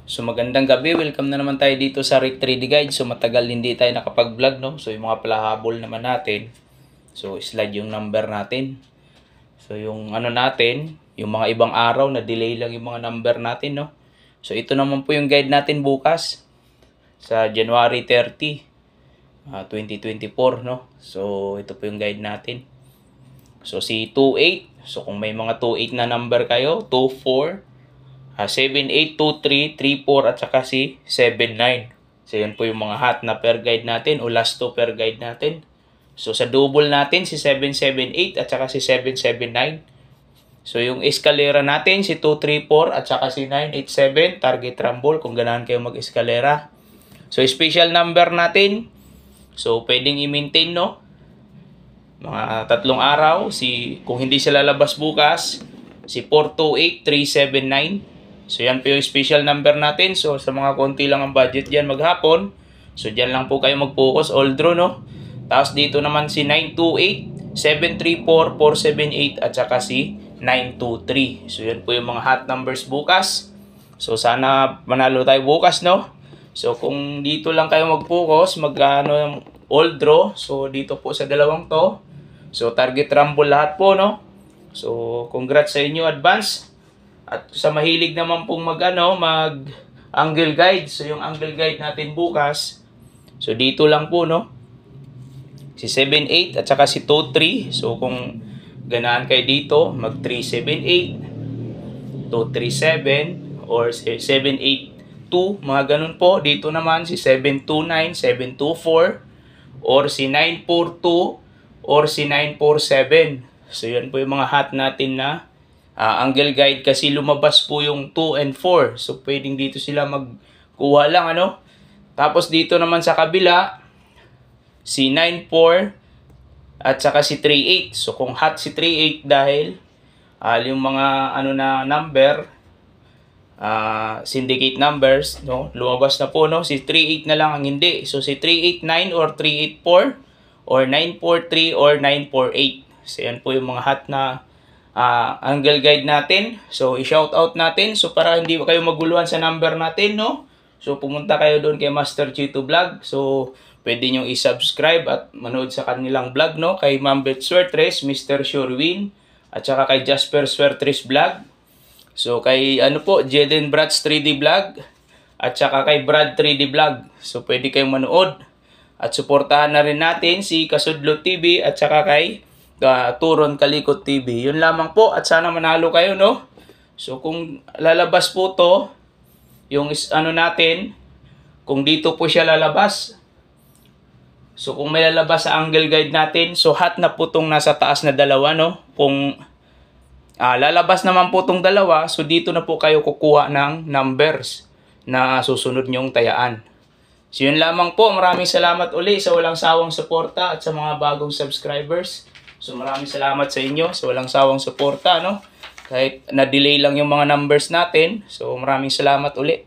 So magandang gabi, welcome na naman tayo dito sa Rick 3D Guide. So matagal hindi tayo nakapag-vlog, no? So yung mga palahabol naman natin. So slide yung number natin. So yung ano natin, yung mga ibang araw na delay lang yung mga number natin, no? So ito naman po yung guide natin bukas sa January 30, 2024, no? So ito po yung guide natin. So si 28, so kung may mga 28 na number kayo, 24, 78, 23, 34 at saka si 79. So yan po yung mga hot na per guide natin o last 2 per guide natin. So sa double natin si 778 at saka si 779. So yung eskalera natin si 234 at saka si 987 target rumble kung ganahan kayo mag-eskalera. So special number natin, so pwedeng i-maintain, no? Mga 3 araw, kung hindi sila lalabas bukas, si 428379. So yan po yung special number natin. So sa mga konti lang ang budget dyan maghapon, so dyan lang po kayo mag-focus, all draw, no? Tapos dito naman si 928, 734, 478 at saka si 923. So yan po yung mga hot numbers bukas. So sana manalo tayo bukas, no? So kung dito lang kayo mag-focus, mag-ano all draw, so dito po sa dalawang to, so target rumble lahat po, no? So congrats sa inyo advance. At sa mahilig naman pong mag angle guide, so yung angle guide natin bukas, so dito lang po, no? Si 78 at saka si 23. So kung ganahan kayo dito, mag 378, 237 or 782, mga ganun po. Dito naman si 729, 724 or si 942 or si 947. So yan po yung mga hot natin na angle guide, kasi lumabas po yung 2 and 4. So pwedeng dito sila magkuha lang, ano? Tapos dito naman sa kabila, si 94 at saka si 38. So kung hot si 38 dahil yung mga na number, syndicate numbers, no? Lumabas na po, no? Si 38 na lang ang hindi. So si 389 or 384 or 943 or 948. So yan po yung mga hot na angle guide natin. So i-shout out natin, so para hindi kayo maguluhan sa number natin, no? So pumunta kayo doon kay Master Chito Vlog. So pwede nyo i-subscribe at manood sa kanilang vlog, no? Kay Mambet Swertres, Mr. Surewin, at saka kay Jasper Swertres Vlog. So kay Jeden Brats 3D Vlog at saka kay Brad 3D Vlog. So pwede kayong manood at suportahan na rin natin si Kasudlo TV at saka kay Turon Kalikot TV. Yun lamang po at sana manalo kayo, no? So kung lalabas po to, yung natin, kung dito po siya lalabas, so kung may lalabas sa angle guide natin, so hot na po tong nasa taas na dalawa, no? Kung lalabas naman po tong dalawa, so dito na po kayo kukuha ng numbers na susunod nyong tayaan. So yun lamang po. Maraming salamat uli sa walang sawang suporta at sa mga bagong subscribers. So maraming salamat sa inyo sa walang sawang suporta, no? Kahit na-delay lang yung mga numbers natin. So maraming salamat uli.